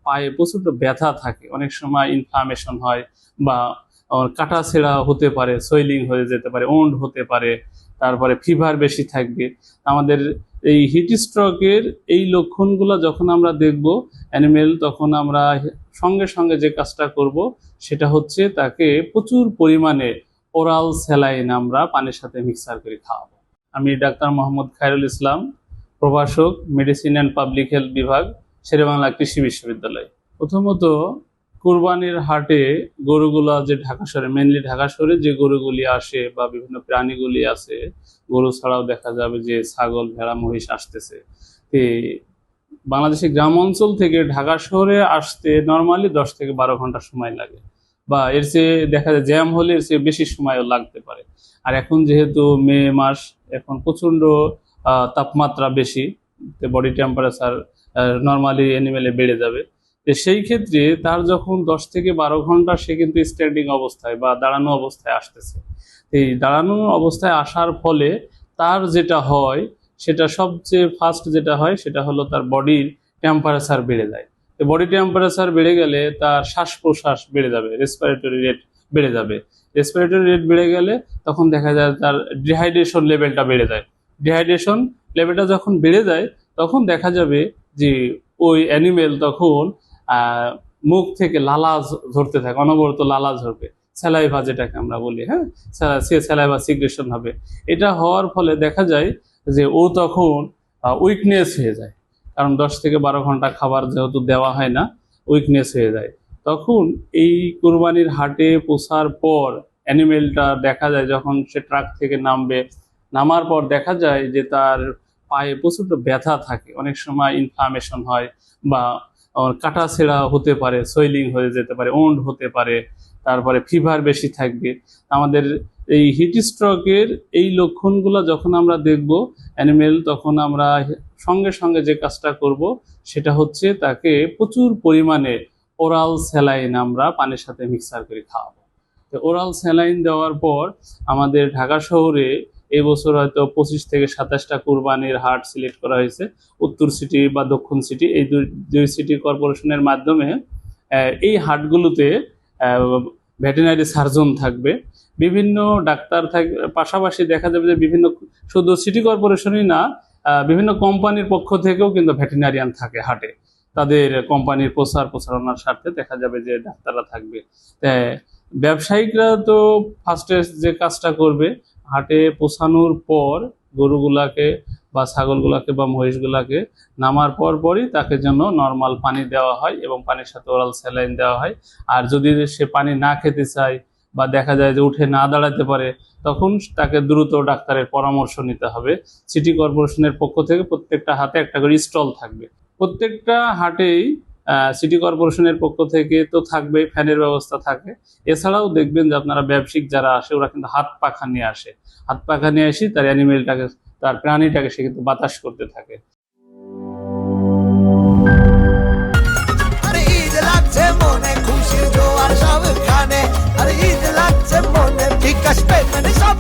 পায়ে প্রচন্ড ব্যথা থাকে, অনেক সময় ইনফ্লামেশন হয় বা কাটা ছেঁড়া হতে পারে, সোয়েলিং হয়ে যেতে পারে, ওন্ড হতে পারে, তারপরে ফিভার বেশি থাকবে। আমাদের এই হিট স্ট্রোকের এই লক্ষণগুলো যখন আমরা দেখব অ্যানিমেল, তখন আমরা সঙ্গে সঙ্গে যে কাজটা করব সেটা হচ্ছে তাকে প্রচুর পরিমাণে ওরাল স্যালাইন আমরা পানির সাথে মিক্সার করে খাওয়াবো। আমি ডাক্তার মোহাম্মদ খায়রুল ইসলাম, প্রভাষক, মেডিসিন অ্যান্ড পাবলিক হেলথ বিভাগ, শেরেবাংলা কৃষি বিশ্ববিদ্যালয়। প্রথমত কুরবানির হাটে গরুগুলা যে ঢাকা শহরে, মেনলি ঢাকা শহরে যে গরুগুলি আসে বা বিভিন্ন প্রাণীগুলি আছে, গরু ছাড়াও দেখা যাবে যে ছাগল, ভেড়া, মহিষ আসতেছে। বাংলাদেশের গ্রাম অঞ্চল থেকে ঢাকা শহরে আসতে নর্মালি 10 থেকে 12 ঘন্টা সময় লাগে, বা এর চেয়ে দেখা যায় জ্যাম হলে এর চেয়ে বেশি সময়ও লাগতে পারে। আর এখন যেহেতু মে মাস, এখন প্রচণ্ড তাপমাত্রা বেশি, বডি টেম্পারেচার নর্মালি অ্যানিমেলে বেড়ে যাবে। তো সেই ক্ষেত্রে তার যখন 10 থেকে 12 ঘন্টা সে কিন্তু স্ট্যান্ডিং অবস্থায় বা দাঁড়ানো অবস্থায় আসতেছে, এই দাঁড়ানো অবস্থায় আসার ফলে তার যেটা হয়, সেটা সবচেয়ে ফার্স্ট যেটা হয় সেটা হলো তার বডির টেম্পারেচার বেড়ে যায়। তো বডি টেম্পারেচার বেড়ে গেলে তার শ্বাস প্রশ্বাস বেড়ে যাবে, রেসপিরেটরি রেট বেড়ে যাবে। রেসপিরেটরি রেট বেড়ে গেলে তখন দেখা যায় তার ডিহাইড্রেশন লেভেলটা বেড়ে যায়। ডিহাইড্রেশন লেভেলটা যখন বেড়ে যায় তখন দেখা যাবে যে ওই অ্যানিমেল তখন মুখ থেকে লালা ঝরতে থাকে, অনবরত লালা ঝরবে, স্যালাইভা যেটাকে আমরা বলি, হ্যাঁ, সে স্যালাইভা সিগ্রেশন হবে। এটা হওয়ার ফলে দেখা যায় যে ও তখন উইকনেস হয়ে যায়, কারণ 10 থেকে 12 ঘন্টা খাবার যেহেতু দেওয়া হয় না, উইকনেস হয়ে যায়। তখন এই কুরবানির হাটে পৌঁছার পর অ্যানিমেলটা দেখা যায় যখন সে ট্রাক থেকে নামবে, নামার পর দেখা যায় যে তার পায়ে প্রচণ্ড ব্যথা থাকে, অনেক সময় ইনফ্লামেশন হয় বা কাটা ছেঁড়া হতে পারে, সোয়েলিং হয়ে যেতে পারে, ওন্ড হতে পারে, তারপরে ফিভার বেশি থাকবে। আমাদের এই হিট স্ট্রোকের এই লক্ষণগুলো যখন আমরা দেখব অ্যানিমেল, তখন আমরা সঙ্গে সঙ্গে যে কাজটা করব সেটা হচ্ছে তাকে প্রচুর পরিমাণে ওরাল স্যালাইন আমরা পানির সাথে মিক্সার করে খাওয়াবো। তো ওরাল স্যালাইন দেওয়ার পর আমাদের ঢাকা শহরে এবছর হয়তো 25 থেকে 27টা কুরবানির হাট সিলেক্ট করা হয়েছে, উত্তর সিটি বা দক্ষিণ সিটি, এই দুই সিটি কর্পোরেশনের মাধ্যমে। এই হাটগুলোতে ভেটেরিনারি সার্জন থাকবে, বিভিন্ন ডাক্তার থাকবে, পাশাপাশি দেখা যাবে যে বিভিন্ন, শুধু সিটি কর্পোরেশনই না, বিভিন্ন কোম্পানির পক্ষ থেকেও কিন্তু ভেটেরিনারিয়ান থাকে হাটে, তাদের কোম্পানির প্রচারণার স্বার্থে দেখা যাবে যে ডাক্তাররা থাকবে। ব্যবসায়িকরা তো ফার্স্টে যে কাজটা করবে, হাটে পৌঁছানোর পর গরুগুলাকে বা ছাগলগুলাকে বা মহিষগুলাকে নামার পরই তাকে যেন নর্মাল পানি দেওয়া হয় এবং পানির সাথে ওরাল স্যালাইন দেওয়া হয়। আর যদি সে পানি না খেতে চায় বা দেখা যায় যে উঠে না দাঁড়াতে পারে, তখন তাকে দ্রুত ডাক্তারের পরামর্শ নিতে হবে। সিটি কর্পোরেশনের পক্ষ থেকে প্রত্যেকটা হাতে একটা করে স্টল থাকবে, প্রত্যেকটা হাটেই সিটি কর্পোরেশনের পক্ষ থেকে তো থাকবে, ফ্যানের ব্যবস্থা থাকে। এছাড়াও দেখবেন যে আপনারা ব্যবসায়িক যারা আসে ওরা কিন্তু হাত পাখা নিয়ে আসে, হাত পাখা নিয়ে এসে তার অ্যানিমেলটাকে, তার প্রাণীটাকে সে কিন্তু বাতাস করতে থাকে। ঈদ লাগছে মনে, খুশির জোয়ার সব খানে, আর ঈদ লাগছে মনে, বিকাশ পেমেন্ট সব